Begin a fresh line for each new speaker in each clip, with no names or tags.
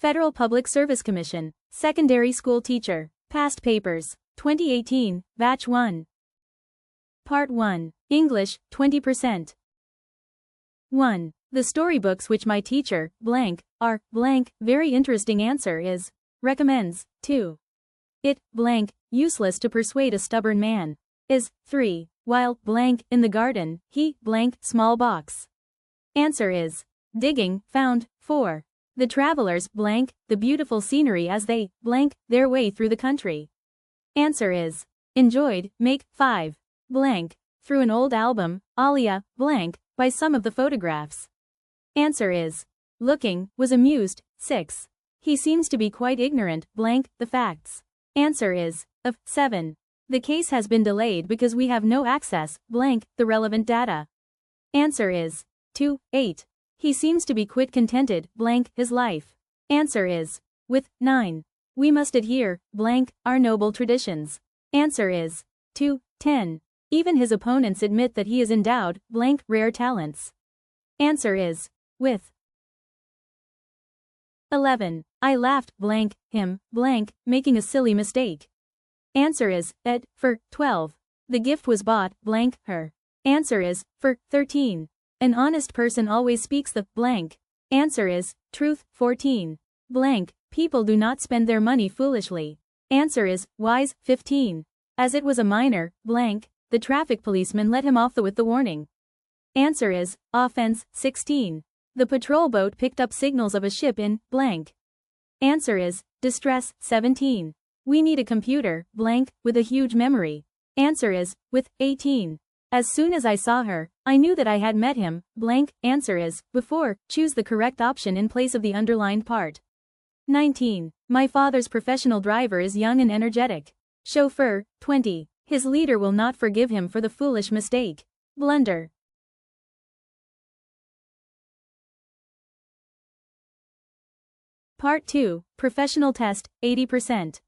Federal Public Service Commission, Secondary School Teacher, Past Papers, 2018, Batch 1. Part 1, English, 20%. 1. The storybooks which my teacher, blank, are, blank, very interesting. Answer is, recommends. 2. It, blank, useless to persuade a stubborn man. Is, 3. While, blank, in the garden, he, blank, small box. Answer is, digging, found. 4. The travelers, blank, the beautiful scenery as they, blank, their way through the country. Answer is, enjoyed, make. 5. Blank, through an old album, alia, blank, by some of the photographs. Answer is, looking, was amused. 6. He seems to be quite ignorant, blank, the facts. Answer is, of. 7. The case has been delayed because we have no access, blank, the relevant data. Answer is, 2. 8. He seems to be quite contented, blank, his life. Answer is, with. 9. We must adhere, blank, our noble traditions. Answer is, 2. 10. Even his opponents admit that he is endowed, blank, rare talents. Answer is, with. 11. I laughed, blank, him, blank, making a silly mistake. Answer is, ed. For. 12. The gift was bought, blank, her. Answer is, for. 13. An honest person always speaks the, blank. Answer is, truth. 14. Blank, people do not spend their money foolishly. Answer is, wise. 15. As it was a minor, blank, the traffic policeman let him off with the warning. Answer is, offense. 16. The patrol boat picked up signals of a ship in, blank. Answer is, distress. 17. We need a computer, blank, with a huge memory. Answer is, with. 18. As soon as I saw her, I knew that I had met him, blank. Answer is, before. Choose the correct option in place of the underlined part. 19. My father's professional driver is young and energetic. Chauffeur. 20. His leader will not forgive him for the foolish mistake. Blunder. Part 2, Professional Test, 80%.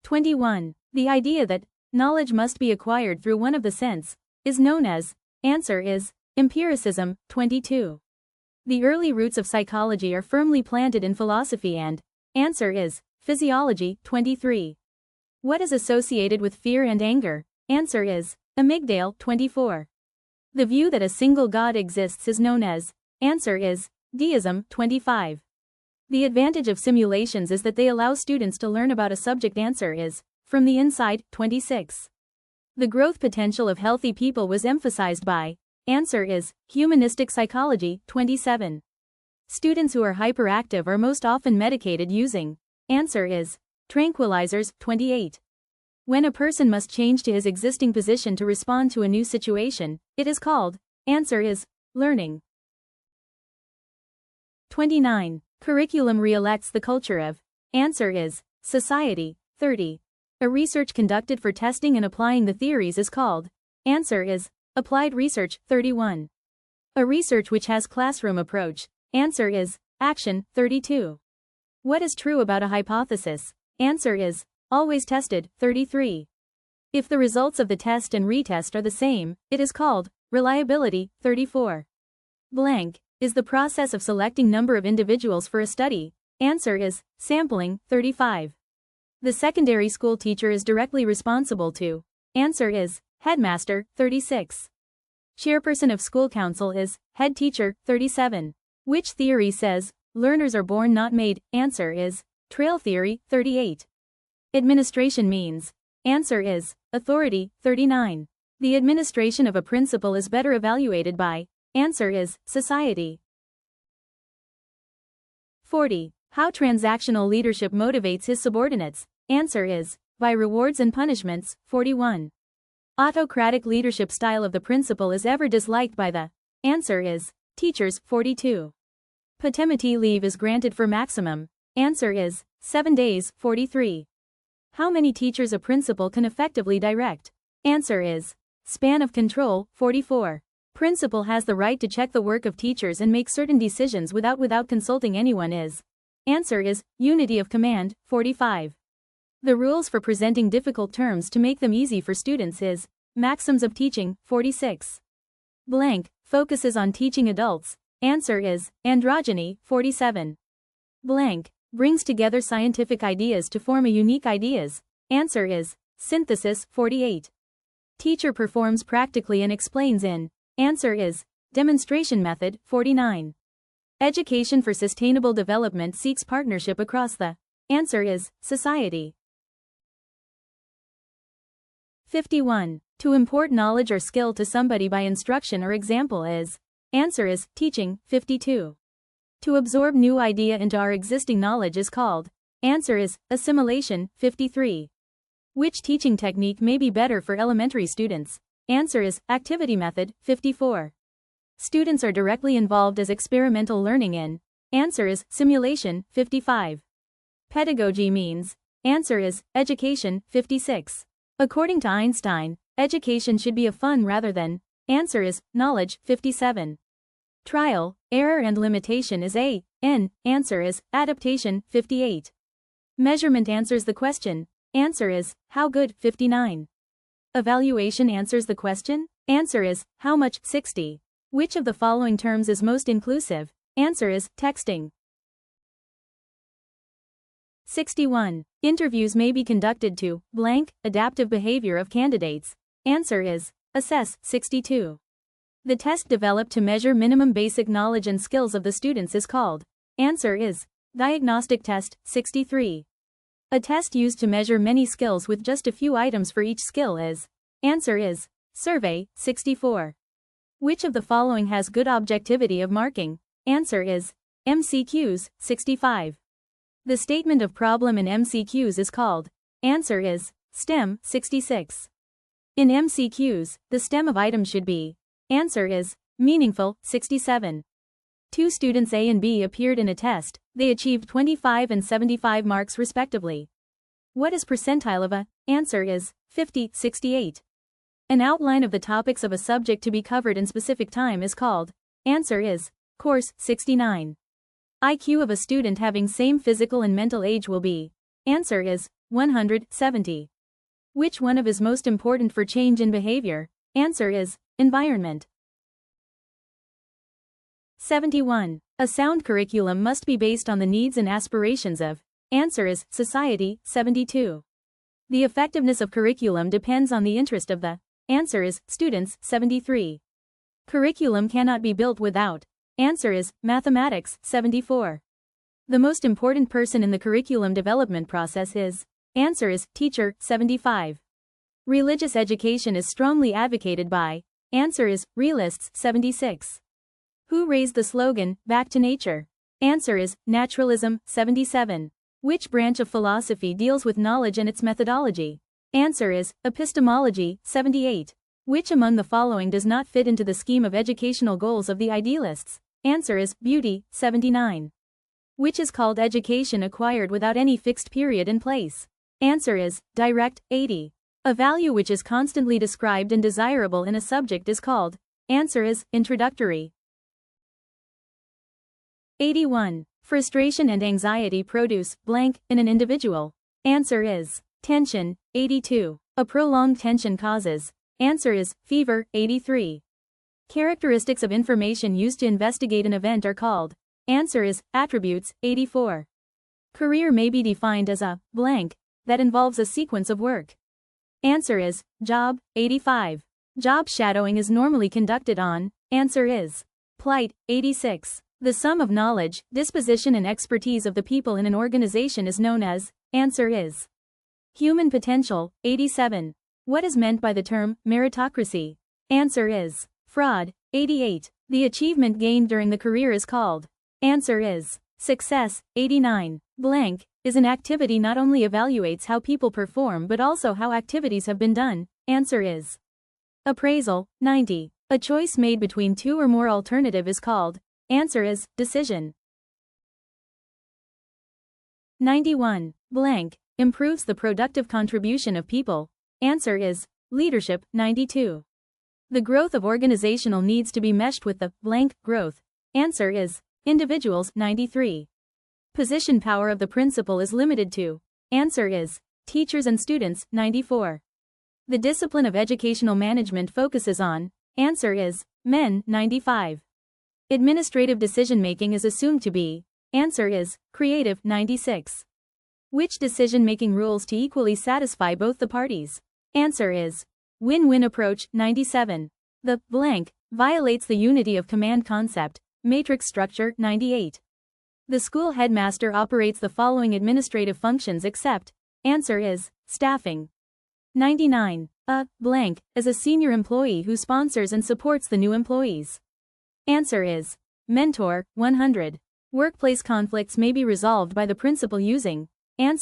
21. The idea that knowledge must be acquired through one of the sense is known as. Answer is, empiricism. 22. The early roots of psychology are firmly planted in philosophy and. Answer is, physiology. 23. What is associated with fear and anger? Answer is, amygdala. 24. The view that a single God exists is known as. Answer is, deism. 25. The advantage of simulations is that they allow students to learn about a subject. Answer is, from the inside. 26. The growth potential of healthy people was emphasized by. Answer is, humanistic psychology. 27. Students who are hyperactive are most often medicated using. Answer is, tranquilizers. 28. When a person must change to his existing position to respond to a new situation, it is called. Answer is, learning. 29. Curriculum re-elects the culture of. Answer is, society. 30. A research conducted for testing and applying the theories is called. Answer is, applied research. 31. A research which has classroom approach. Answer is, action. 32. What is true about a hypothesis? Answer is, always tested. 33. If the results of the test and retest are the same, it is called reliability. 34. Blank is the process of selecting number of individuals for a study. Answer is, sampling. 35. The secondary school teacher is directly responsible to. Answer is, headmaster. 36. Chairperson of school council is, head teacher. 37. Which theory says, learners are born not made? Answer is, trail theory. 38. Administration means. Answer is, authority. 39. The administration of a principal is better evaluated by. Answer is, society. 40. How transactional leadership motivates his subordinates? Answer is, by rewards and punishments. 41. Autocratic leadership style of the principal is ever disliked by the. Answer is, teachers. 42. Paternity leave is granted for maximum. Answer is, 7 days. 43. How many teachers a principal can effectively direct? Answer is, span of control. 44. Principal has the right to check the work of teachers and make certain decisions without consulting anyone is. Answer is, unity of command. 45. The rules for presenting difficult terms to make them easy for students is. Maxims of teaching. 46. Blank focuses on teaching adults. Answer is, androgyny. 47. blank, brings together scientific ideas to form a unique ideas. Answer is synthesis. 48. Teacher performs practically and explains in. Answer is demonstration method. 49. Education for sustainable development seeks partnership across the. Answer is society. 51. To import knowledge or skill to somebody by instruction or example is. Answer is teaching. 52. To absorb new idea into our existing knowledge is called. Answer is assimilation. 53. Which teaching technique may be better for elementary students? Answer is activity method. 54. Students are directly involved as experimental learning in. Answer is simulation. 55. Pedagogy means. Answer is education. 56. According to Einstein, education should be a fun rather than. Answer is knowledge. 57. Trial, error and limitation is A.N. Answer is adaptation. 58. Measurement answers the question. Answer is how good. 59. Evaluation answers the question. Answer is how much. 60. Which of the following terms is most inclusive? Answer is texting. 61. Interviews may be conducted to blank adaptive behavior of candidates. Answer is assess. 62. The test developed to measure minimum basic knowledge and skills of the students is called. Answer is diagnostic test. 63. A test used to measure many skills with just a few items for each skill is. Answer is survey. 64. Which of the following has good objectivity of marking? Answer is MCQs. 65. The statement of problem in MCQs is called. Answer is STEM. 66. In MCQs, the stem of items should be. Answer is meaningful. 67. Two students A and B appeared in a test. They achieved 25 and 75 marks respectively. What is percentile of a? Answer is 50. 68. An outline of the topics of a subject to be covered in specific time is called. Answer is course. 69. IQ of a student having same physical and mental age will be. Answer is 170. Which one of is most important for change in behavior? Answer is environment. 71. A sound curriculum must be based on the needs and aspirations of. Answer is society. 72. The effectiveness of curriculum depends on the interest of the. Answer is students. 73. Curriculum cannot be built without. Answer is mathematics. 74. The most important person in the curriculum development process is. Answer is teacher. 75. Religious education is strongly advocated by. Answer is realists. 76. Who raised the slogan back to nature? Answer is naturalism. 77. Which branch of philosophy deals with knowledge and its methodology? Answer is epistemology. 78. Which among the following does not fit into the scheme of educational goals of the idealists? Answer is beauty. 79. Which is called education acquired without any fixed period and place? Answer is direct. 80. A value which is constantly described and desirable in a subject is called. Answer is introductory. 81. Frustration and anxiety produce blank in an individual. Answer is tension. 82. A prolonged tension causes. Answer is fever. 83. Characteristics of information used to investigate an event are called. Answer is attributes. 84. Career may be defined as a blank that involves a sequence of work. Answer is job. 85. Job shadowing is normally conducted on. Answer is plight. 86. The sum of knowledge, disposition and expertise of the people in an organization is known as. Answer is human potential. 87. What is meant by the term meritocracy? Answer is fraud. 88. The achievement gained during the career is called. Answer is success. 89. Blank is an activity not only evaluates how people perform but also how activities have been done. Answer is appraisal. 90. A choice made between two or more alternative is called. Answer is decision. 91. Blank improves the productive contribution of people. Answer is leadership. 92. The growth of organizational needs to be meshed with the blank growth. Answer is individuals. 93. Position power of the principal is limited to. Answer is teachers and students. 94. The discipline of educational management focuses on. Answer is men. 95. Administrative decision-making is assumed to be. Answer is creative, 96. Which decision-making rules to equally satisfy both the parties? Answer is win-win approach, 97. The blank violates the unity of command concept, matrix structure, 98. The school headmaster operates the following administrative functions except. Answer is staffing. 99. A blank is a senior employee who sponsors and supports the new employees. Answer is mentor, 100. Workplace conflicts may be resolved by the principal using. Answer